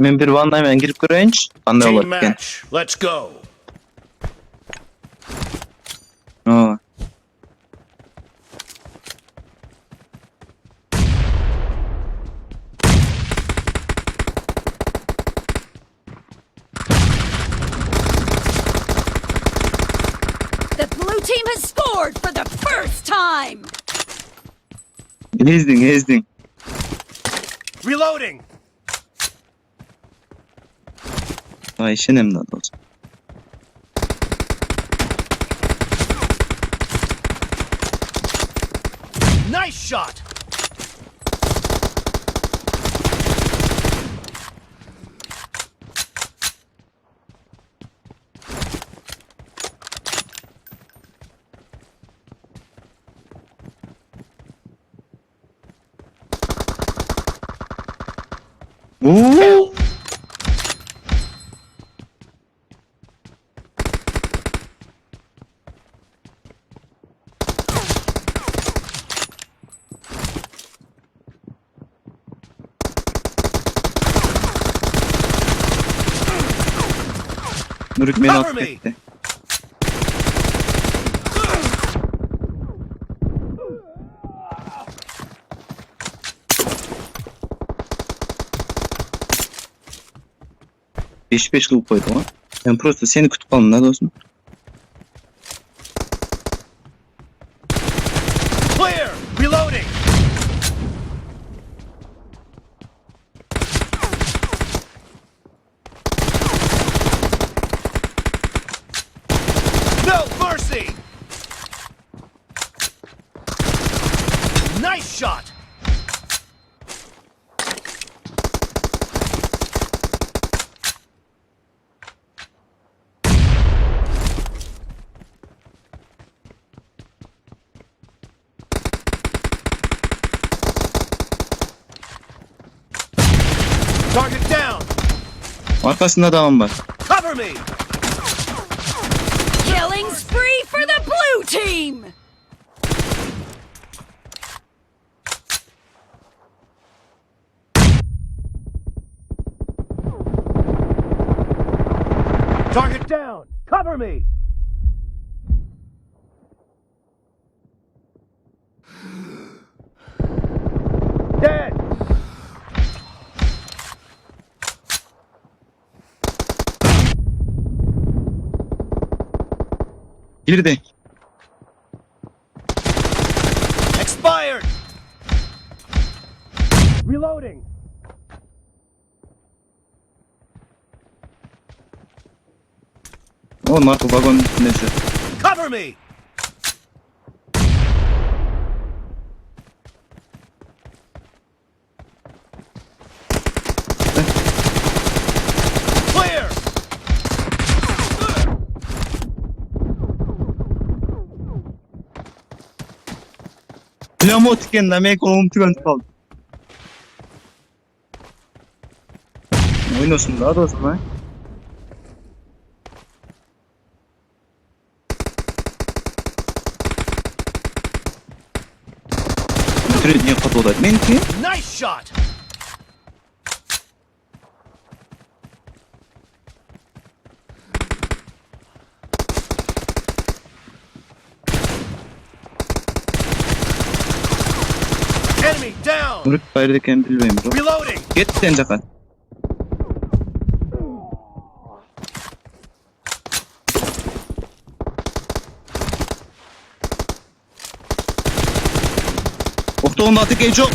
Men bir vanna hemen girip göreyinç. Qanday Team bolat eken. match. Let's go. Oo. The blue team has scored for the first time. Ezdin. Reloading. Vay işenem da olsun. Nice shot. Oo. Nuruk beni Cover me. affetti. Beş kılıp koydum ha. Ben prosto seni kutup alın da dostum. Clear. Reloading. No mercy. Nice shot. Target down. Arkasında devam var. Cover me. Killing spree for the blue team. Target down. Cover me. Dead. Girdi. Expired. Reloading. O Marco vagonun üstündesin. Cover me. Clear. Plamo tıkken de mek onu tıkan kaldı. Oynuyorsun daha da o zaman. Türe niye katı olaydı? Men ki? Nice shot. Enemy down. Nuruk bayırdayken bilmeyim bro. Reloading. Git sen zaten. Oktoğun batı geç yok.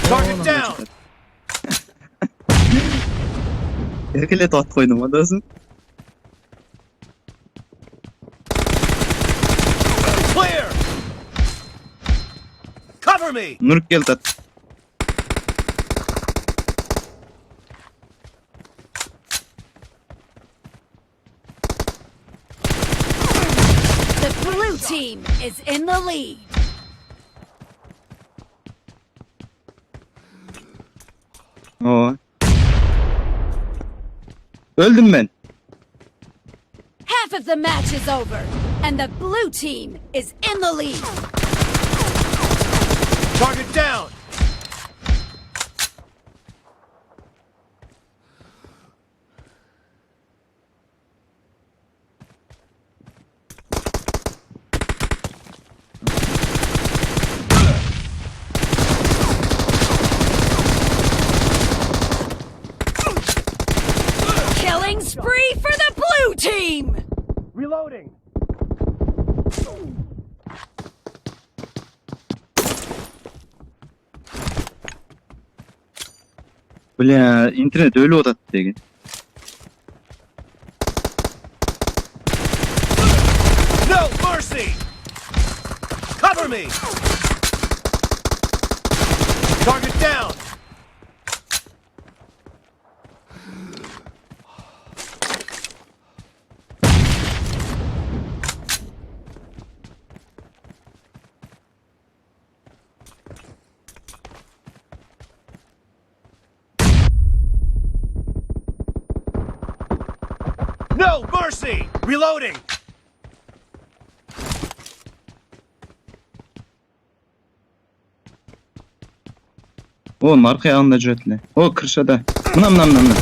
Target down. Herkele tat koydum adasın. Clear. Cover me. Nuruk gel tat. The blue team is in the lead. Oo. Öldüm ben. Half of the match is over, and the blue team is in the lead. Target down. Killing spree for the blue team! Reloading. Bля, internet ölüp atat degen. No mercy. Cover me. Target down. No mercy. Reloading. Oğlum arkaya anda cötle. O kırşada. Mına.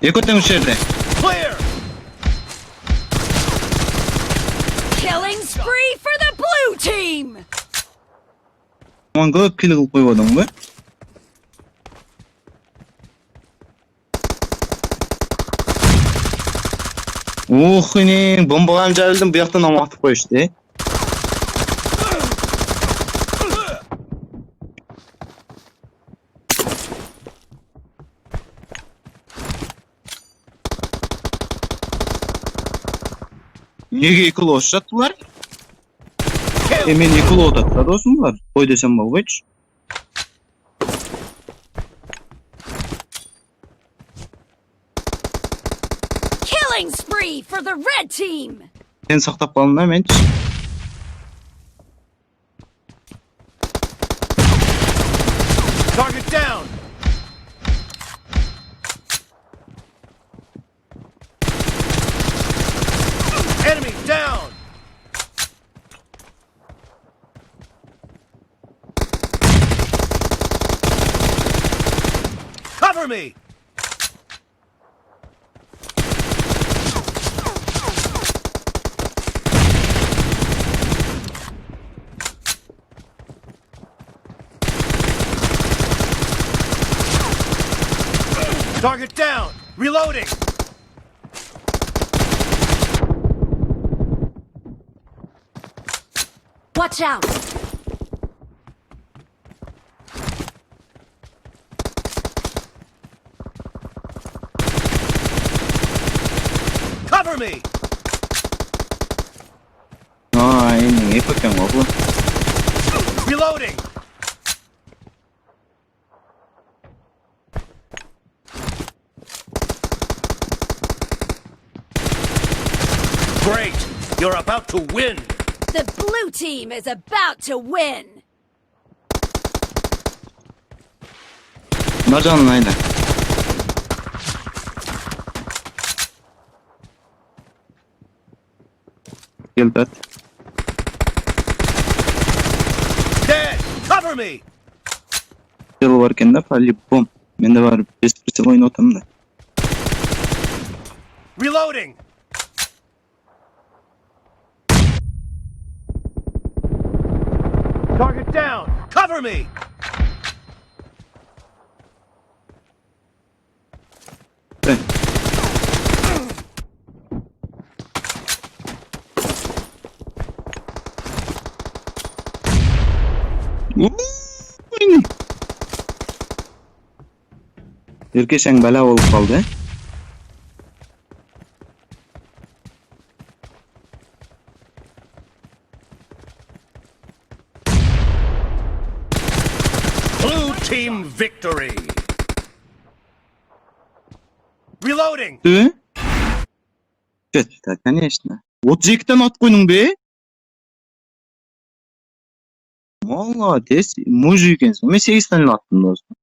Ekotem içeride. Clear. Killing spree for the blue team! Aman көп kill kılıp koymadın mı? Yine bombadan cayıldım bu yaktan ama atıp koy işte. Nege yıkılı oşattılar? Emin yıkılı otaklar olsunlar. Koy desem bak hiç. Killing spree for the red team! Sen saktap kalın hemen. Target down. Enemy down. Cover me. Target down. Reloading. Watch out! Cover me. Aynen ekotem abla. Reloading. Great. You're about to win. The blue team is about to win! Narcanın aynen. Gel tat. Dead. Cover me. Yıl varken de falli bom. Mende var esprisi oyun otamda. Reloading. Target down. Cover me. Ben. Erkeşen bela olup kaldı. Blue team victory. Reloading. Tü? Чё-то, конечно. 32'den at koydun be. Молодец. Мужик екенсің. Мен 8 тane аттым достым.